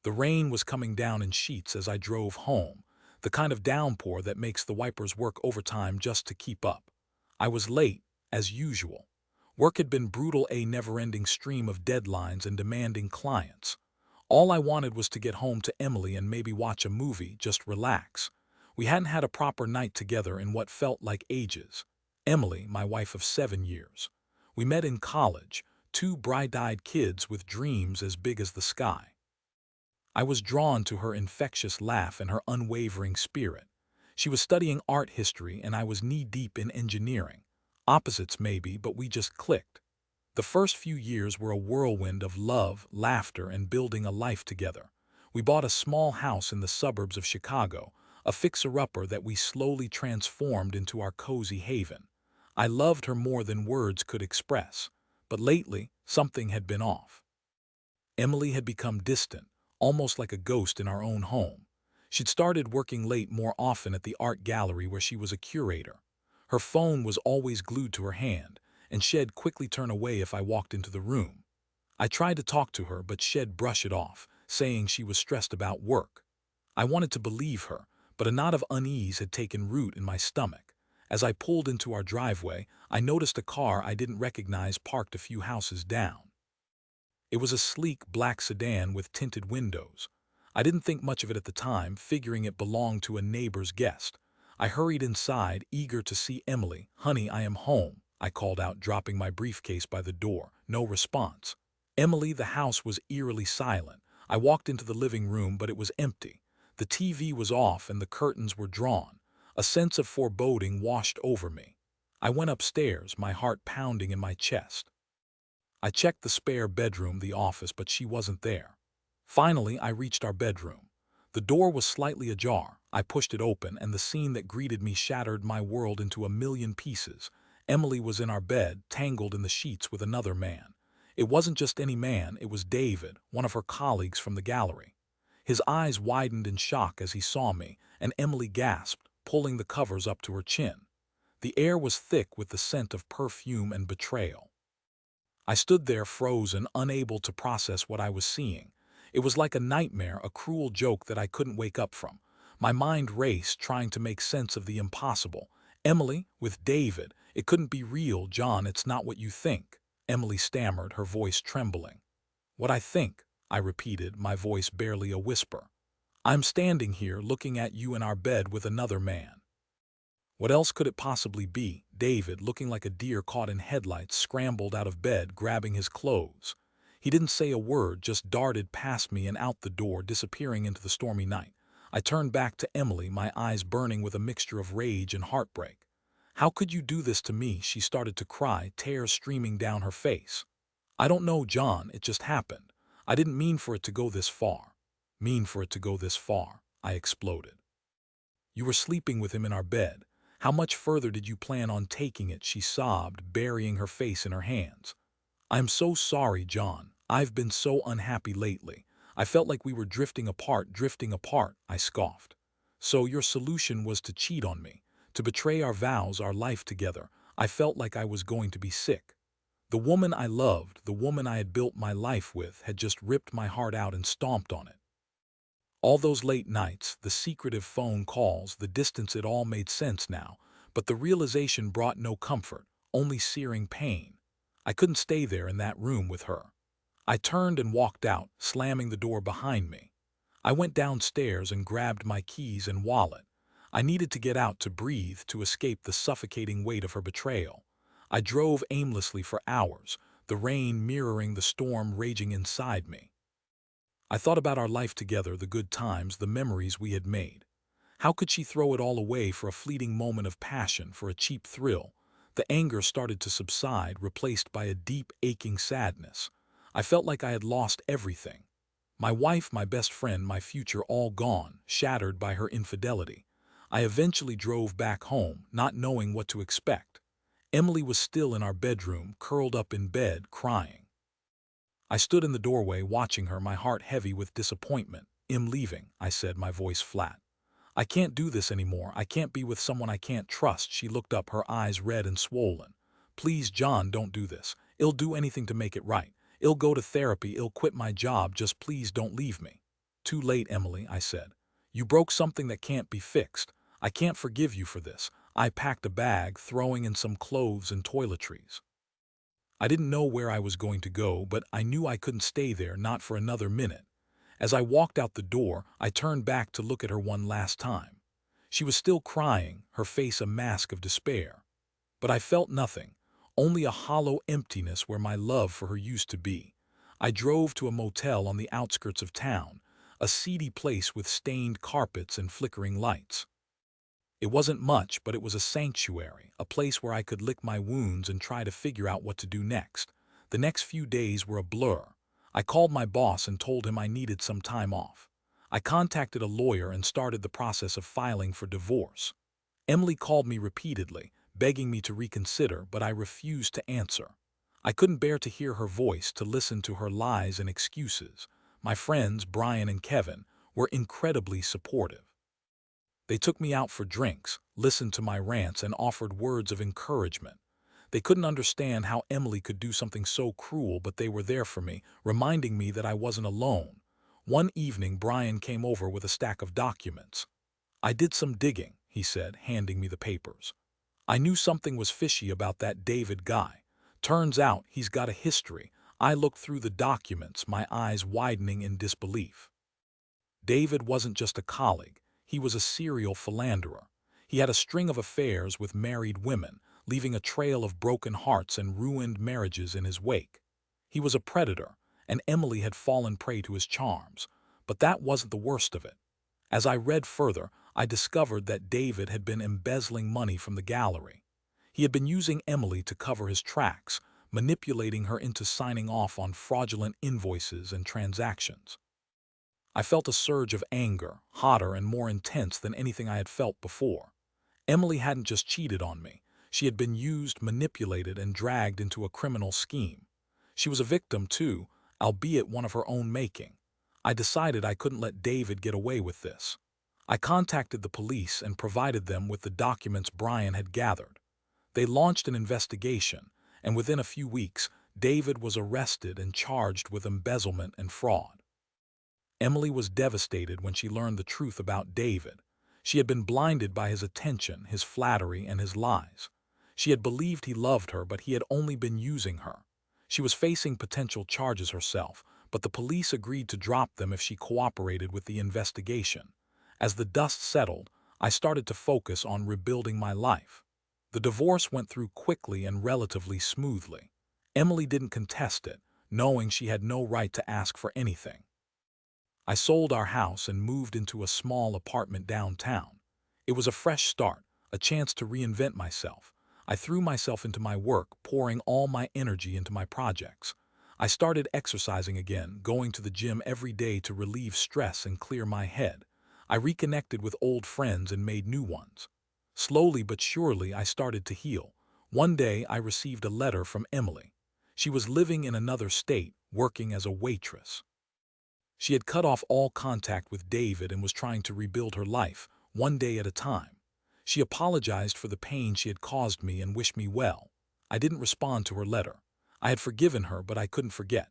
The rain was coming down in sheets as I drove home, the kind of downpour that makes the wipers work overtime just to keep up. I was late, as usual. Work had been brutal, a never-ending stream of deadlines and demanding clients. All I wanted was to get home to Emily and maybe watch a movie, just relax. We hadn't had a proper night together in what felt like ages. Emily, my wife of 7 years. We met in college, two bright-eyed kids with dreams as big as the sky. I was drawn to her infectious laugh and her unwavering spirit. She was studying art history and I was knee-deep in engineering. Opposites maybe, but we just clicked. The first few years were a whirlwind of love, laughter, and building a life together. We bought a small house in the suburbs of Chicago, a fixer-upper that we slowly transformed into our cozy haven. I loved her more than words could express, but lately something had been off. Emily had become distant, almost like a ghost in our own home. She'd started working late more often at the art gallery where she was a curator. Her phone was always glued to her hand, and she'd quickly turn away if I walked into the room. I tried to talk to her, but she'd brush it off, saying she was stressed about work. I wanted to believe her, but a knot of unease had taken root in my stomach. As I pulled into our driveway, I noticed a car I didn't recognize parked a few houses down. It was a sleek black sedan with tinted windows. I didn't think much of it at the time, figuring it belonged to a neighbor's guest. I hurried inside, eager to see Emily. "Honey, I am home," I called out, dropping my briefcase by the door. No response. Emily, the house was eerily silent. I walked into the living room, but it was empty. The TV was off and the curtains were drawn. A sense of foreboding washed over me. I went upstairs, my heart pounding in my chest. I checked the spare bedroom, the office, but she wasn't there. Finally, I reached our bedroom. The door was slightly ajar. I pushed it open, and the scene that greeted me shattered my world into a million pieces. Emily was in our bed, tangled in the sheets with another man. It wasn't just any man, it was David, one of her colleagues from the gallery. His eyes widened in shock as he saw me, and Emily gasped, pulling the covers up to her chin. The air was thick with the scent of perfume and betrayal. I stood there frozen, unable to process what I was seeing. It was like a nightmare, a cruel joke that I couldn't wake up from. My mind raced, trying to make sense of the impossible. Emily, with David, it couldn't be real. "John, it's not what you think," Emily stammered, her voice trembling. "What I think," I repeated, my voice barely a whisper. "I'm standing here looking at you in our bed with another man." What else could it possibly be? David, looking like a deer caught in headlights, scrambled out of bed, grabbing his clothes. He didn't say a word, just darted past me and out the door, disappearing into the stormy night. I turned back to Emily, my eyes burning with a mixture of rage and heartbreak. "How could you do this to me?" She started to cry, tears streaming down her face. "I don't know, John, it just happened. I didn't mean for it to go this far." "Mean for it to go this far?" I exploded. "You were sleeping with him in our bed. How much further did you plan on taking it?" She sobbed, burying her face in her hands. "I'm so sorry, John. I've been so unhappy lately. I felt like we were drifting apart, I scoffed. "So your solution was to cheat on me, to betray our vows, our life together." I felt like I was going to be sick. The woman I loved, the woman I had built my life with, had just ripped my heart out and stomped on it. All those late nights, the secretive phone calls, the distance, it all made sense now, but the realization brought no comfort, only searing pain. I couldn't stay there in that room with her. I turned and walked out, slamming the door behind me. I went downstairs and grabbed my keys and wallet. I needed to get out, to breathe, to escape the suffocating weight of her betrayal. I drove aimlessly for hours, the rain mirroring the storm raging inside me. I thought about our life together, the good times, the memories we had made. How could she throw it all away for a fleeting moment of passion, for a cheap thrill? The anger started to subside, replaced by a deep, aching sadness. I felt like I had lost everything. My wife, my best friend, my future, all gone, shattered by her infidelity. I eventually drove back home, not knowing what to expect. Emily was still in our bedroom, curled up in bed, crying. I stood in the doorway, watching her, my heart heavy with disappointment. "I'm leaving," I said, my voice flat. "I can't do this anymore. I can't be with someone I can't trust." She looked up, her eyes red and swollen. "Please, John, don't do this. I'll do anything to make it right. I'll go to therapy. I'll quit my job. Just please don't leave me." Too late, Emily, I said. You broke something that can't be fixed. I can't forgive you for this. I packed a bag, throwing in some clothes and toiletries. I didn't know where I was going to go, but I knew I couldn't stay there, not for another minute. As I walked out the door, I turned back to look at her one last time. She was still crying, her face a mask of despair. But I felt nothing, only a hollow emptiness where my love for her used to be. I drove to a motel on the outskirts of town, a seedy place with stained carpets and flickering lights. It wasn't much, but it was a sanctuary, a place where I could lick my wounds and try to figure out what to do next. The next few days were a blur. I called my boss and told him I needed some time off. I contacted a lawyer and started the process of filing for divorce. Emily called me repeatedly, begging me to reconsider, but I refused to answer. I couldn't bear to hear her voice, to listen to her lies and excuses. My friends, Brian and Kevin, were incredibly supportive. They took me out for drinks, listened to my rants, and offered words of encouragement. They couldn't understand how Emily could do something so cruel, but they were there for me, reminding me that I wasn't alone. One evening, Brian came over with a stack of documents. I did some digging, he said, handing me the papers. I knew something was fishy about that David guy. Turns out he's got a history. I looked through the documents, my eyes widening in disbelief. David wasn't just a colleague. He was a serial philanderer. He had a string of affairs with married women, leaving a trail of broken hearts and ruined marriages in his wake. He was a predator, and Emily had fallen prey to his charms. But that wasn't the worst of it. As I read further, I discovered that David had been embezzling money from the gallery. He had been using Emily to cover his tracks, manipulating her into signing off on fraudulent invoices and transactions. I felt a surge of anger, hotter and more intense than anything I had felt before. Emily hadn't just cheated on me. She had been used, manipulated, and dragged into a criminal scheme. She was a victim, too, albeit one of her own making. I decided I couldn't let David get away with this. I contacted the police and provided them with the documents Brian had gathered. They launched an investigation, and within a few weeks, David was arrested and charged with embezzlement and fraud. Emily was devastated when she learned the truth about David. She had been blinded by his attention, his flattery, and his lies. She had believed he loved her, but he had only been using her. She was facing potential charges herself, but the police agreed to drop them if she cooperated with the investigation. As the dust settled, I started to focus on rebuilding my life. The divorce went through quickly and relatively smoothly. Emily didn't contest it, knowing she had no right to ask for anything. I sold our house and moved into a small apartment downtown. It was a fresh start, a chance to reinvent myself. I threw myself into my work, pouring all my energy into my projects. I started exercising again, going to the gym every day to relieve stress and clear my head. I reconnected with old friends and made new ones. Slowly but surely, I started to heal. One day, I received a letter from Emily. She was living in another state, working as a waitress. She had cut off all contact with David and was trying to rebuild her life, one day at a time. She apologized for the pain she had caused me and wished me well. I didn't respond to her letter. I had forgiven her, but I couldn't forget.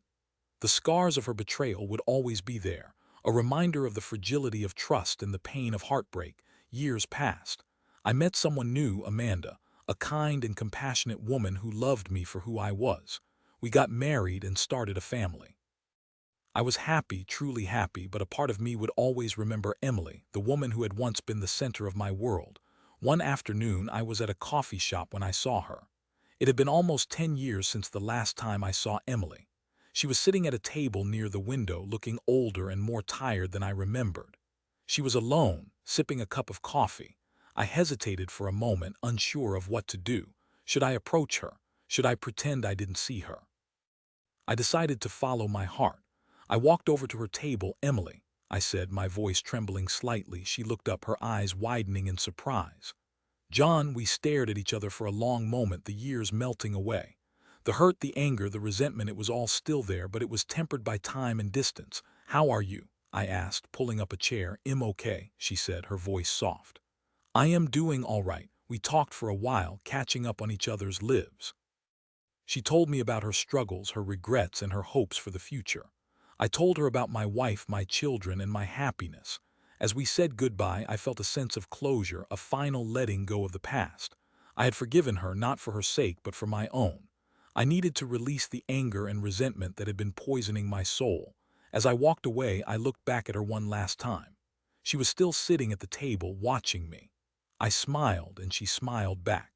The scars of her betrayal would always be there, a reminder of the fragility of trust and the pain of heartbreak. Years passed. I met someone new, Amanda, a kind and compassionate woman who loved me for who I was. We got married and started a family. I was happy, truly happy, but a part of me would always remember Emily, the woman who had once been the center of my world. One afternoon, I was at a coffee shop when I saw her. It had been almost 10 years since the last time I saw Emily. She was sitting at a table near the window, looking older and more tired than I remembered. She was alone, sipping a cup of coffee. I hesitated for a moment, unsure of what to do. Should I approach her? Should I pretend I didn't see her? I decided to follow my heart. I walked over to her table. "Emily," I said, my voice trembling slightly. She looked up, her eyes widening in surprise. "John," we stared at each other for a long moment, the years melting away. The hurt, the anger, the resentment, it was all still there, but it was tempered by time and distance. "How are you?" I asked, pulling up a chair. "I'm okay," she said, her voice soft. "I am doing all right." We talked for a while, catching up on each other's lives. She told me about her struggles, her regrets, and her hopes for the future. I told her about my wife, my children, and my happiness. As we said goodbye, I felt a sense of closure, a final letting go of the past. I had forgiven her not for her sake but for my own. I needed to release the anger and resentment that had been poisoning my soul. As I walked away, I looked back at her one last time. She was still sitting at the table watching me. I smiled and she smiled back.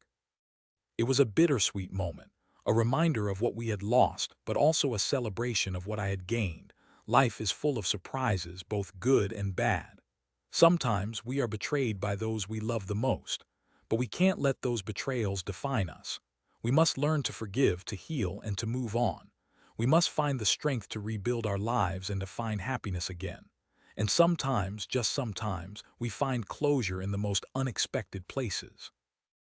It was a bittersweet moment, a reminder of what we had lost, but also a celebration of what I had gained. Life is full of surprises, both good and bad. Sometimes we are betrayed by those we love the most, but we can't let those betrayals define us. We must learn to forgive, to heal, and to move on. We must find the strength to rebuild our lives and to find happiness again. And sometimes, just sometimes, we find closure in the most unexpected places.